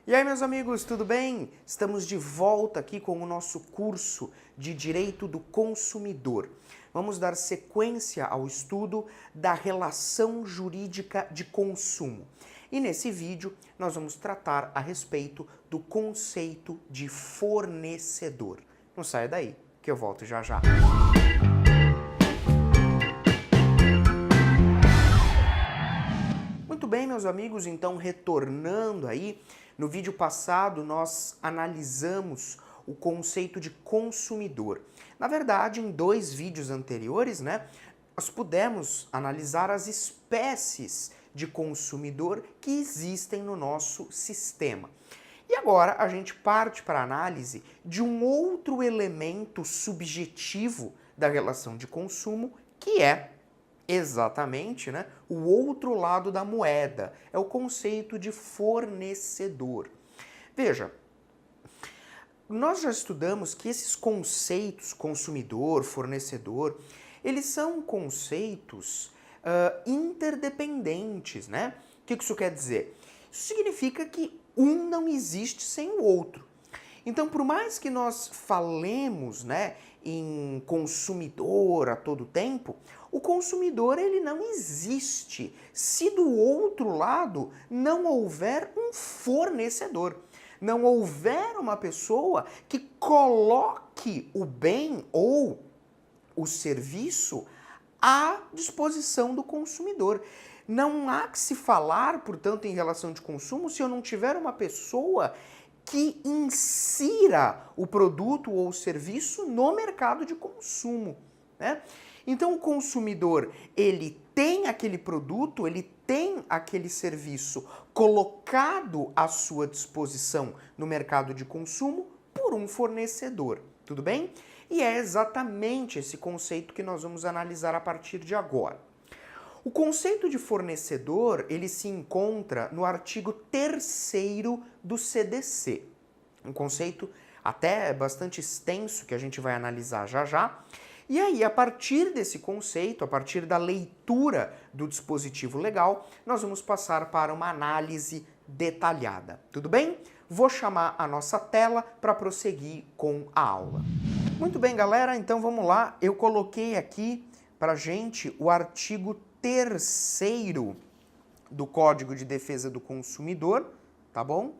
E aí, meus amigos, tudo bem? Estamos de volta aqui com o nosso curso de Direito do Consumidor. Vamos dar sequência ao estudo da relação jurídica de consumo. E nesse vídeo nós vamos tratar a respeito do conceito de fornecedor. Não saia daí, que eu volto já já. Muito bem, meus amigos, então retornando aí, no vídeo passado nós analisamos o conceito de consumidor. Na verdade, em 2 vídeos anteriores, nós pudemos analisar as espécies de consumidor que existem no nosso sistema. E agora a gente parte para a análise de um outro elemento subjetivo da relação de consumo, que é exatamente, o outro lado da moeda. É o conceito de fornecedor. Veja, nós já estudamos que esses conceitos, consumidor, fornecedor, eles são conceitos interdependentes, né? O que isso quer dizer? Isso significa que um não existe sem o outro. Então, por mais que nós falemos, em consumidor a todo tempo, o consumidor ele não existe se do outro lado não houver um fornecedor. Não houver uma pessoa que coloque o bem ou o serviço à disposição do consumidor. Não há que se falar, portanto, em relação de consumo se eu não tiver uma pessoa que insira o produto ou o serviço no mercado de consumo, né? Então o consumidor, ele tem aquele produto, ele tem aquele serviço colocado à sua disposição no mercado de consumo por um fornecedor, tudo bem? E é exatamente esse conceito que nós vamos analisar a partir de agora. O conceito de fornecedor, ele se encontra no artigo 3º do CDC. Um conceito até bastante extenso que a gente vai analisar já já. E aí, a partir desse conceito, a partir da leitura do dispositivo legal, nós vamos passar para uma análise detalhada. Tudo bem? Vou chamar a nossa tela para prosseguir com a aula. Muito bem, galera, então vamos lá. Eu coloquei aqui para gente o artigo 3º do Código de Defesa do Consumidor, tá bom?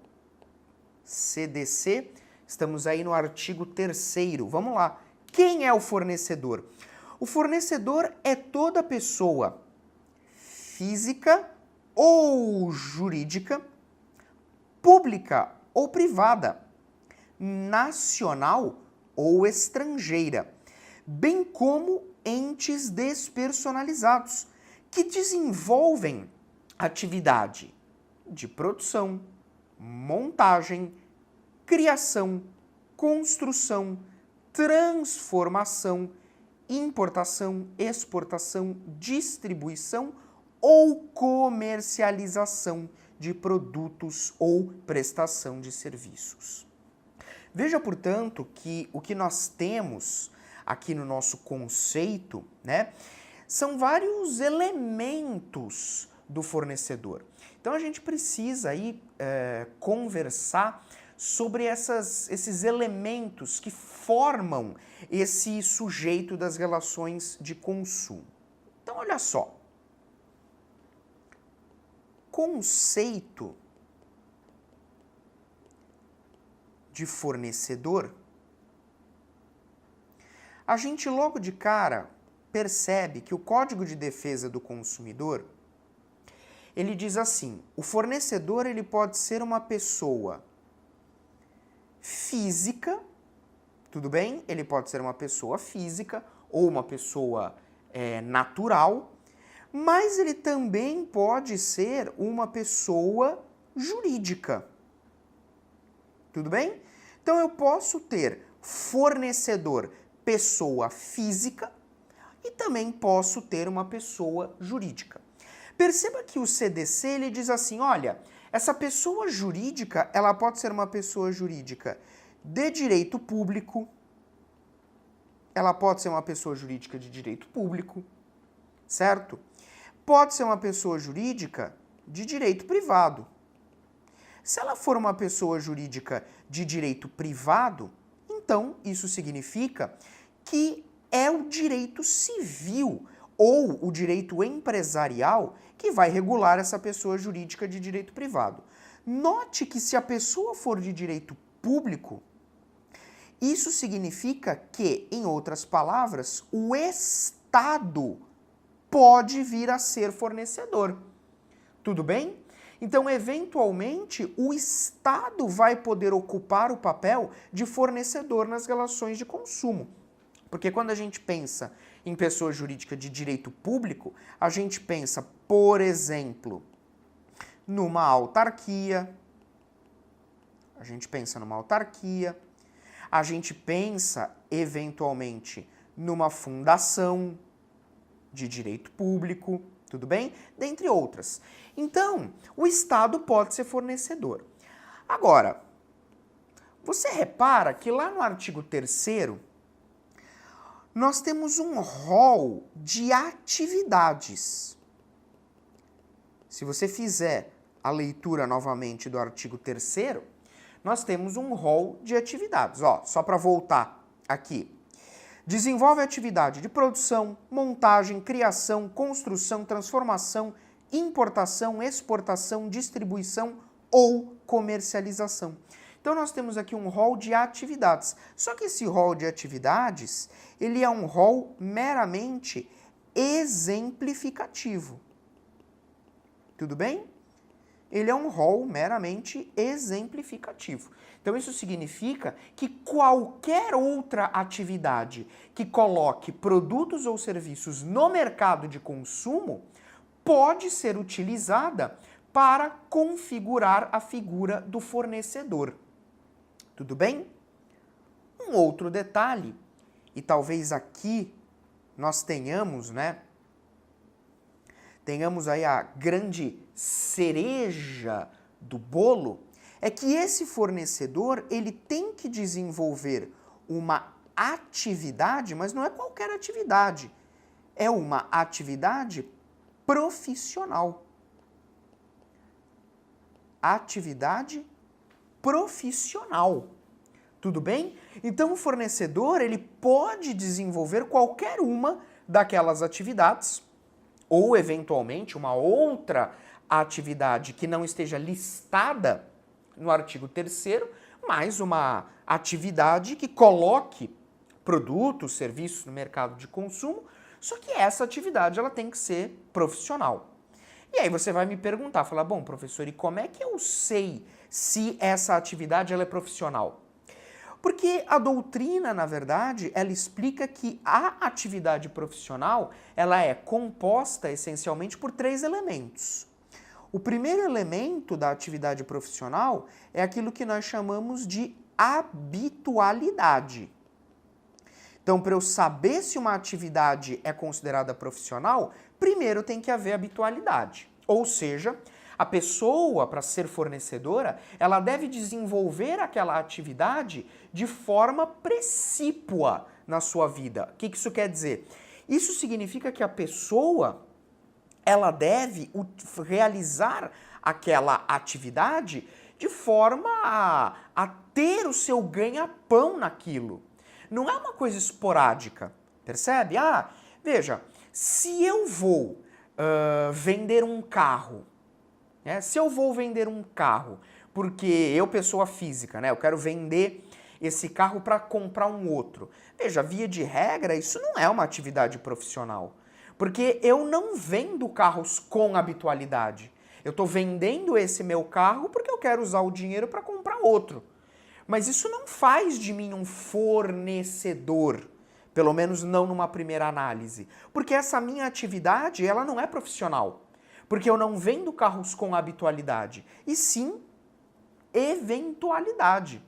CDC, estamos aí no artigo 3º. Vamos lá. Quem é o fornecedor? O fornecedor é toda pessoa física ou jurídica, pública ou privada, nacional ou estrangeira, bem como entes despersonalizados, que desenvolvem atividade de produção, montagem, criação, construção, transformação, importação, exportação, distribuição ou comercialização de produtos ou prestação de serviços. Veja, portanto, que o que nós temos aqui no nosso conceito, são vários elementos do fornecedor. Então a gente precisa aí conversar sobre esses elementos que formam esse sujeito das relações de consumo. Então olha só, conceito de fornecedor, a gente logo de cara percebe que o Código de Defesa do Consumidor, ele diz assim: o fornecedor ele pode ser uma pessoa física, tudo bem? Ele pode ser uma pessoa física ou uma pessoa natural, mas ele também pode ser uma pessoa jurídica, tudo bem? Então eu posso ter fornecedor pessoa física e também posso ter uma pessoa jurídica. Perceba que o CDC ele diz assim, olha, essa pessoa jurídica, ela pode ser uma pessoa jurídica de direito público, ela pode ser uma pessoa jurídica de direito público, certo? Pode ser uma pessoa jurídica de direito privado. Se ela for uma pessoa jurídica de direito privado, então isso significa que é o direito civil ou o direito empresarial que vai regular essa pessoa jurídica de direito privado. Note que se a pessoa for de direito público, isso significa que, em outras palavras, o Estado pode vir a ser fornecedor. Tudo bem? Então, eventualmente, o Estado vai poder ocupar o papel de fornecedor nas relações de consumo. Porque quando a gente pensa em pessoa jurídica de direito público, a gente pensa, por exemplo, numa autarquia, a gente pensa, eventualmente, numa fundação de direito público, tudo bem? Dentre outras. Então, o Estado pode ser fornecedor. Agora, você repara que lá no artigo 3º, nós temos um rol de atividades. Se você fizer a leitura novamente do artigo 3º, nós temos um rol de atividades. Ó, só para voltar aqui. Desenvolve atividade de produção, montagem, criação, construção, transformação, importação, exportação, distribuição ou comercialização. Então nós temos aqui um rol de atividades. Só que esse rol de atividades, ele é um rol meramente exemplificativo. Tudo bem? Ele é um rol meramente exemplificativo. Então isso significa que qualquer outra atividade que coloque produtos ou serviços no mercado de consumo pode ser utilizada para configurar a figura do fornecedor. Tudo bem? Um outro detalhe, e talvez aqui nós tenhamos aí a grande cereja do bolo, é que esse fornecedor, ele tem que desenvolver uma atividade, mas não é qualquer atividade, é uma atividade profissional. Atividade profissional. Tudo bem? Então o fornecedor, ele pode desenvolver qualquer uma daquelas atividades ou eventualmente uma outra atividade que não esteja listada no artigo 3º, mas uma atividade que coloque produtos, serviços no mercado de consumo, só que essa atividade ela tem que ser profissional. E aí você vai me perguntar, falar, bom, professor, e como é que eu sei se essa atividade ela é profissional? Porque a doutrina, na verdade, ela explica que a atividade profissional, ela é composta essencialmente por 3 elementos. O primeiro elemento da atividade profissional é aquilo que nós chamamos de habitualidade. Então, para eu saber se uma atividade é considerada profissional, primeiro tem que haver habitualidade. Ou seja, a pessoa, para ser fornecedora, ela deve desenvolver aquela atividade de forma precípua na sua vida. O que isso quer dizer? Isso significa que a pessoa, ela deve realizar aquela atividade de forma a ter o seu ganha-pão naquilo. Não é uma coisa esporádica, percebe? Veja, se eu vou vender um carro, se eu vou vender um carro, porque eu, pessoa física, eu quero vender esse carro para comprar um outro. Veja, via de regra, isso não é uma atividade profissional. Porque eu não vendo carros com habitualidade. Eu estou vendendo esse meu carro porque eu quero usar o dinheiro para comprar outro. Mas isso não faz de mim um fornecedor, pelo menos não numa primeira análise. Porque essa minha atividade, ela não é profissional. Porque eu não vendo carros com habitualidade, e sim eventualidade.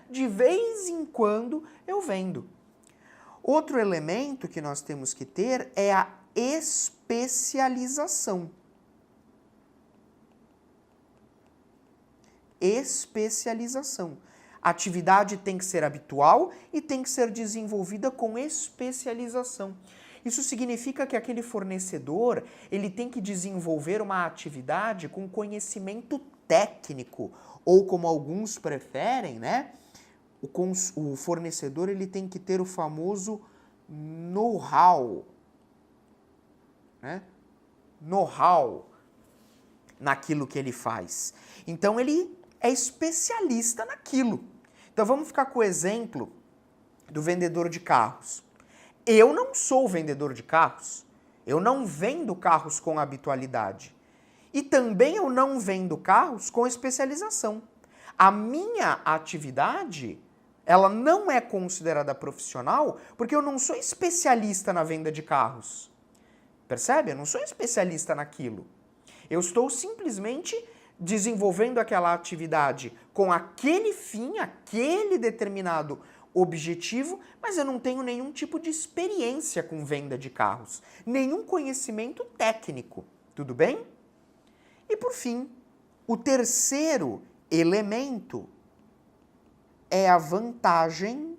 De vez em quando eu vendo. Outro elemento que nós temos que ter é a especialização. Especialização. A atividade tem que ser habitual e tem que ser desenvolvida com especialização. Isso significa que aquele fornecedor, ele tem que desenvolver uma atividade com conhecimento técnico ou como alguns preferem, né? O fornecedor ele tem que ter o famoso know-how, né? Know-how naquilo que ele faz. Então ele é especialista naquilo. Então vamos ficar com o exemplo do vendedor de carros. Eu não sou vendedor de carros. Eu não vendo carros com habitualidade. E também eu não vendo carros com especialização. A minha atividade, ela não é considerada profissional porque eu não sou especialista na venda de carros. Percebe? Eu não sou especialista naquilo. Eu estou simplesmente desenvolvendo aquela atividade com aquele fim, aquele determinado objetivo, mas eu não tenho nenhum tipo de experiência com venda de carros, nenhum conhecimento técnico, tudo bem? E por fim, o terceiro elemento é a vantagem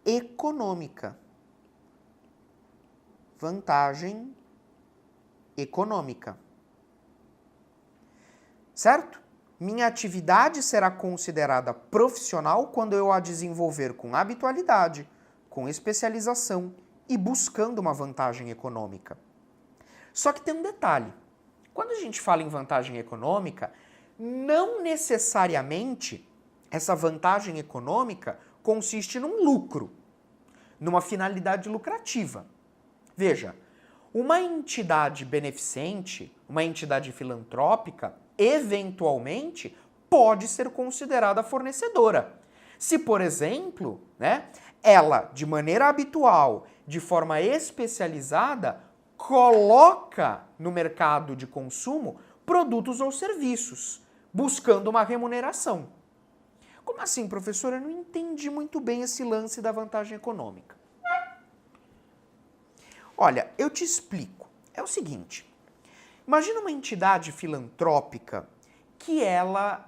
econômica. Vantagem econômica. Certo? Minha atividade será considerada profissional quando eu a desenvolver com habitualidade, com especialização e buscando uma vantagem econômica. Só que tem um detalhe. Quando a gente fala em vantagem econômica, não necessariamente essa vantagem econômica consiste num lucro, numa finalidade lucrativa. Veja, uma entidade beneficente, uma entidade filantrópica, eventualmente pode ser considerada fornecedora. Se, por exemplo, né, ela, de maneira habitual, de forma especializada, coloca no mercado de consumo produtos ou serviços, buscando uma remuneração. Como assim, professor? Eu não entendi muito bem esse lance da vantagem econômica. Olha, eu te explico. É o seguinte, imagina uma entidade filantrópica que ela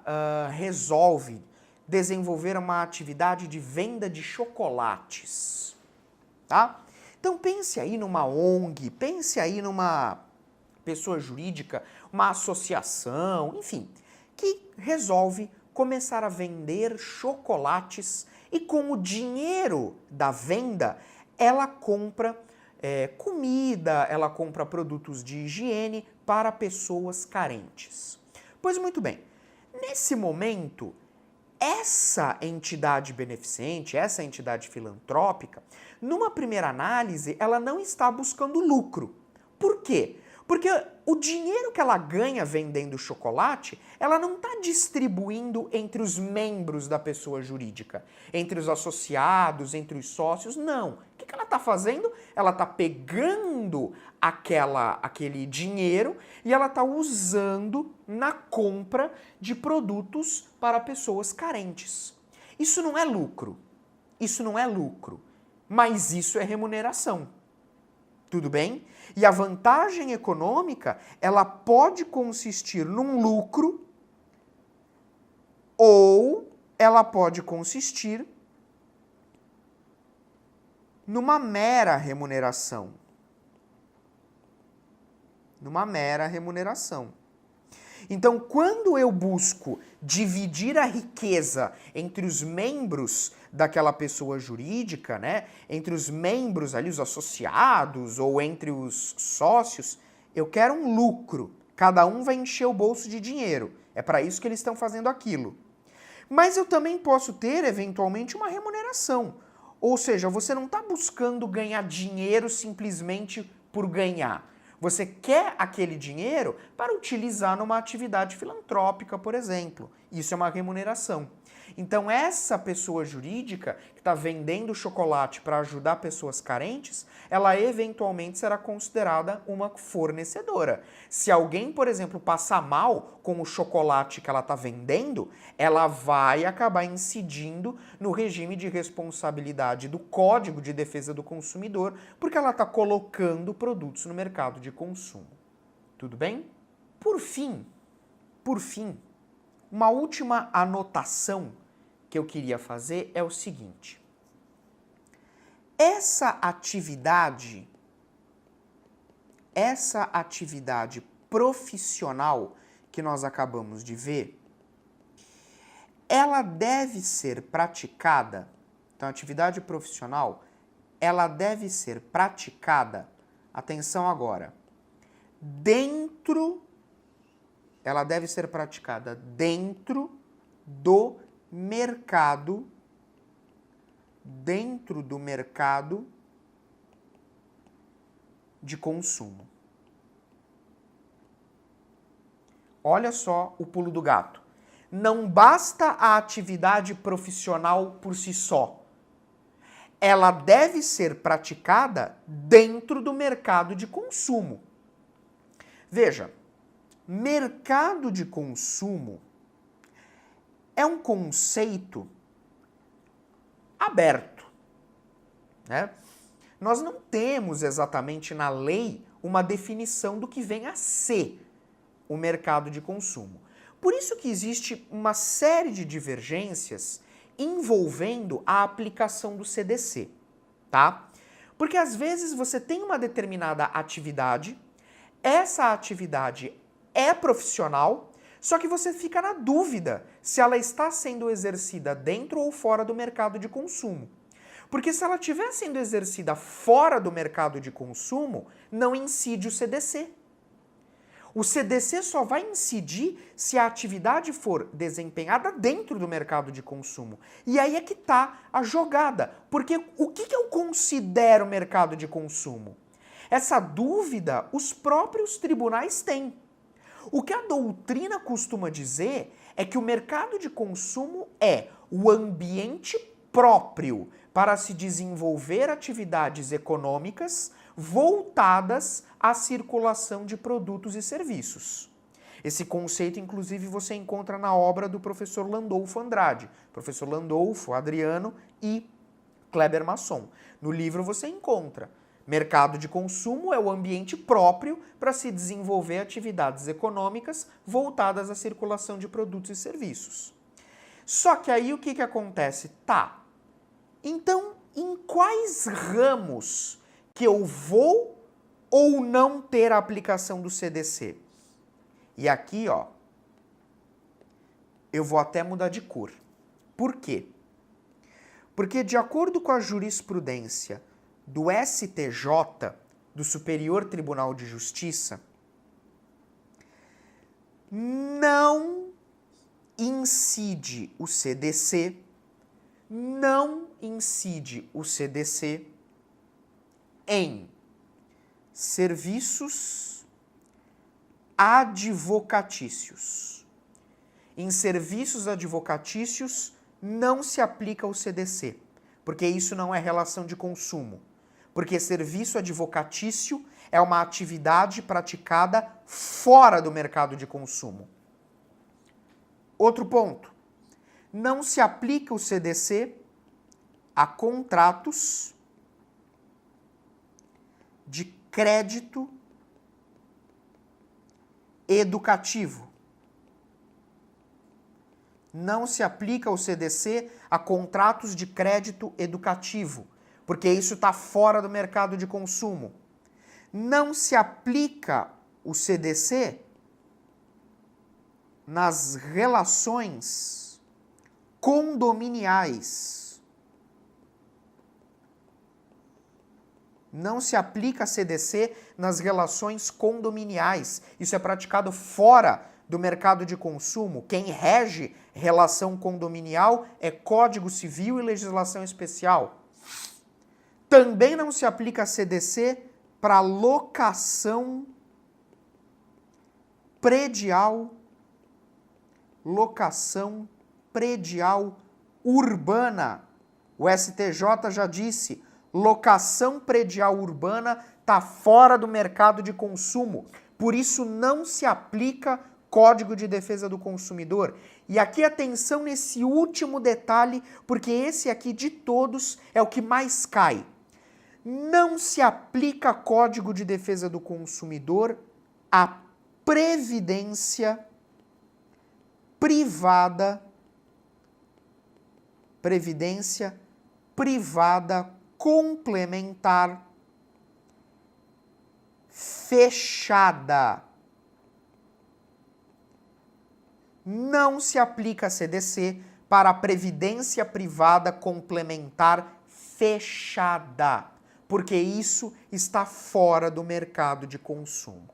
resolve desenvolver uma atividade de venda de chocolates, tá? Então pense aí numa ONG, pense aí numa pessoa jurídica, uma associação, enfim, que resolve começar a vender chocolates e com o dinheiro da venda ela compra comida, ela compra produtos de higiene para pessoas carentes. Pois muito bem, nesse momento, essa entidade beneficente, essa entidade filantrópica, numa primeira análise, ela não está buscando lucro. Por quê? Porque o dinheiro que ela ganha vendendo chocolate, ela não está distribuindo entre os membros da pessoa jurídica, entre os associados, entre os sócios, não. O que ela está fazendo? Ela está pegando aquele dinheiro e ela está usando na compra de produtos para pessoas carentes. Isso não é lucro. Isso não é lucro. Mas isso é remuneração. Tudo bem? E a vantagem econômica, ela pode consistir num lucro ou ela pode consistir numa mera remuneração. Numa mera remuneração. Então, quando eu busco dividir a riqueza entre os membros daquela pessoa jurídica, né, entre os membros ali, os associados ou entre os sócios, eu quero um lucro. Cada um vai encher o bolso de dinheiro. É para isso que eles estão fazendo aquilo. Mas eu também posso ter, eventualmente, uma remuneração. Ou seja, você não está buscando ganhar dinheiro simplesmente por ganhar. Você quer aquele dinheiro para utilizar numa atividade filantrópica, por exemplo. Isso é uma remuneração. Então essa pessoa jurídica que está vendendo chocolate para ajudar pessoas carentes, ela eventualmente será considerada uma fornecedora. Se alguém, por exemplo, passar mal com o chocolate que ela está vendendo, ela vai acabar incidindo no regime de responsabilidade do Código de Defesa do Consumidor, porque ela está colocando produtos no mercado de consumo. Tudo bem? Por fim, uma última anotação que eu queria fazer é o seguinte. Essa atividade profissional que nós acabamos de ver, ela deve ser praticada, então a atividade profissional, ela deve ser praticada, atenção agora, ela deve ser praticada dentro do mercado de consumo. Olha só o pulo do gato. Não basta a atividade profissional por si só. Ela deve ser praticada dentro do mercado de consumo. Veja, mercado de consumo é um conceito aberto, né? Nós não temos exatamente na lei uma definição do que vem a ser o mercado de consumo. Por isso que existe uma série de divergências envolvendo a aplicação do CDC, tá? Porque às vezes você tem uma determinada atividade, essa atividade é profissional, só que você fica na dúvida se ela está sendo exercida dentro ou fora do mercado de consumo. Porque se ela estiver sendo exercida fora do mercado de consumo, não incide o CDC. O CDC só vai incidir se a atividade for desempenhada dentro do mercado de consumo. E aí é que está a jogada. Porque o que eu considero mercado de consumo? Essa dúvida os próprios tribunais têm. O que a doutrina costuma dizer é que o mercado de consumo é o ambiente próprio para se desenvolver atividades econômicas voltadas à circulação de produtos e serviços. Esse conceito, inclusive, você encontra na obra do professor Landolfo Andrade, professor Landolfo, Adriano e Kleber Masson. No livro você encontra: mercado de consumo é o ambiente próprio para se desenvolver atividades econômicas voltadas à circulação de produtos e serviços. Só que aí o que acontece? Tá, então em quais ramos que eu vou ou não ter a aplicação do CDC? E aqui, ó, eu vou até mudar de cor. Por quê? Porque de acordo com a jurisprudência do STJ, do Superior Tribunal de Justiça, não incide o CDC em serviços advocatícios. Em serviços advocatícios não se aplica o CDC, porque isso não é relação de consumo. Porque serviço advocatício é uma atividade praticada fora do mercado de consumo. Outro ponto, não se aplica o CDC a contratos de crédito educativo. Não se aplica o CDC a contratos de crédito educativo, porque isso está fora do mercado de consumo. Não se aplica o CDC nas relações condominiais. Não se aplica CDC nas relações condominiais. Isso é praticado fora do mercado de consumo. Quem rege relação condominial é Código Civil e legislação especial. Também não se aplica CDC para locação predial urbana. O STJ já disse, locação predial urbana está fora do mercado de consumo. Por isso não se aplica Código de Defesa do Consumidor. E aqui atenção nesse último detalhe, porque esse aqui de todos é o que mais cai. Não se aplica Código de Defesa do Consumidor à previdência privada complementar fechada. não se aplica a CDC para a previdência privada complementar fechada, porque isso está fora do mercado de consumo.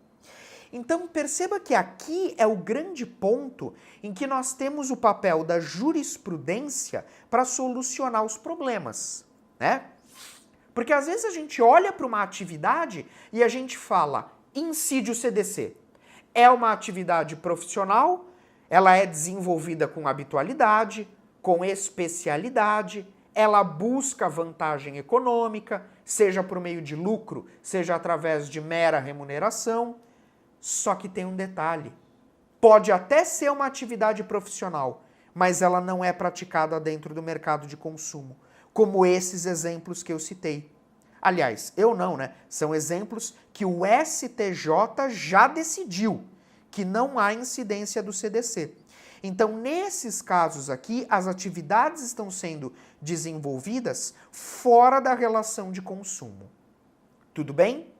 Então perceba que aqui é o grande ponto em que nós temos o papel da jurisprudência para solucionar os problemas, né? Porque às vezes a gente olha para uma atividade e a gente fala, incide o CDC. É uma atividade profissional, ela é desenvolvida com habitualidade, com especialidade, ela busca vantagem econômica, seja por meio de lucro, seja através de mera remuneração. Só que tem um detalhe. Pode até ser uma atividade profissional, mas ela não é praticada dentro do mercado de consumo, como esses exemplos que eu citei. Aliás, eu não, né? São exemplos que o STJ já decidiu que não há incidência do CDC. Então, nesses casos aqui, as atividades estão sendo desenvolvidas fora da relação de consumo. Tudo bem?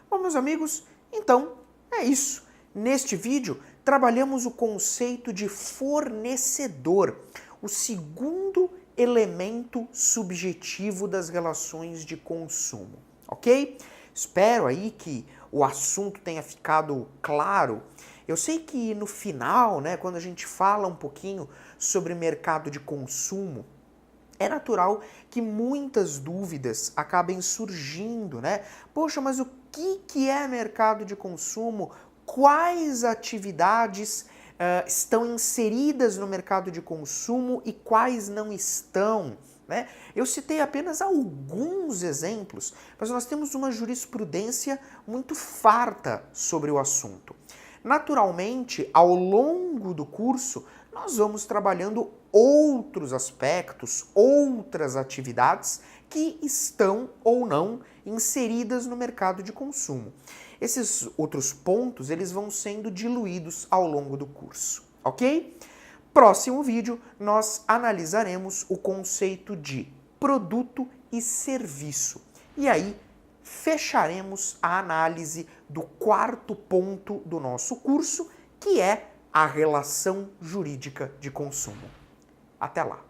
Bom, meus amigos, então é isso. Neste vídeo, trabalhamos o conceito de fornecedor, o segundo elemento subjetivo das relações de consumo, ok? Espero aí que o assunto tenha ficado claro. Eu sei que no final, né, quando a gente fala um pouquinho sobre mercado de consumo, é natural que muitas dúvidas acabem surgindo, né? Poxa, mas o que é mercado de consumo? Quais atividades estão inseridas no mercado de consumo e quais não estão? Né? Eu citei apenas alguns exemplos, mas nós temos uma jurisprudência muito farta sobre o assunto. Naturalmente, ao longo do curso, nós vamos trabalhando outros aspectos, outras atividades que estão ou não inseridas no mercado de consumo. Esses outros pontos, eles vão sendo diluídos ao longo do curso, ok? Próximo vídeo, nós analisaremos o conceito de produto e serviço. E aí, fecharemos a análise do quarto ponto do nosso curso, que é a relação jurídica de consumo. Até lá!